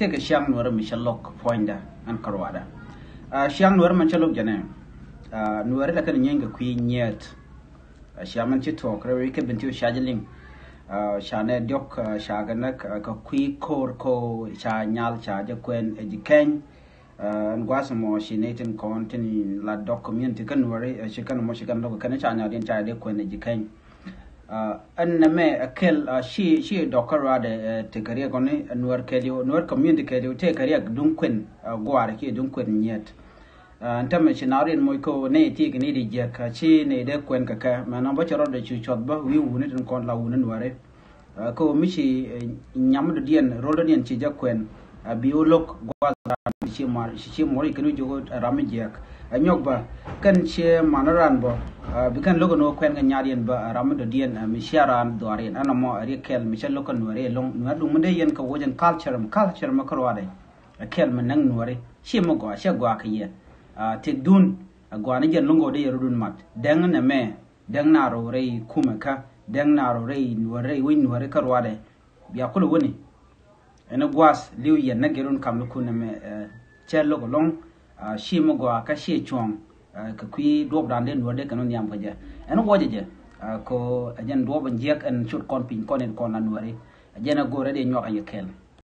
take a shang nuora Michelok poinda and Karwada. Shang nuora Machelok Jane. Nuora la kan nyanga queen yet. Shaman Chitok, Rika Bentu Shajaling. Shane Dok Shaganak, a qui core co cha nyal cha Jaquen Edicane. And Guasamo, she natin content la doc community can worry, she can look can china in child when Edicane. And me a kill she docker rather take a reagone and work no communicate take a reag dunquin guard here dunquin yet. And Tamashinari and Moiko nay take an idiot jack, she nay de quenca, man, I'm watching the chut, but we wouldn't and call la wooden worry. Ko Michi Yamud Dian, Rodanian Chijaquen, a biolog she mori can you go a ramajak. A nyogba can share manaranbo, we can look no quen and yadian ba Ramadian and Misharan Dorian, Anamo, Rikel, Michel Locan, long Numudayan Kawajan culture Macarwade, a kelman nang nori, Shimogo, Shagwaka ye. Take dun a guanajan lungo de rudun mat, dangan a me, dangnaro ray kumaka, dangnaro ray, nuare win, nuarecarwade, Biakulu winnie. And a was Liu Yan Nagerun Kamukuna Chello long, Shimogua, Kashi Chong, Kakui, Dwab Randin, were decan on the Ampaja, and a wajaja, ko a jan dwarf and jack and shoot comping con and con and worry, a jena go ready in your kel.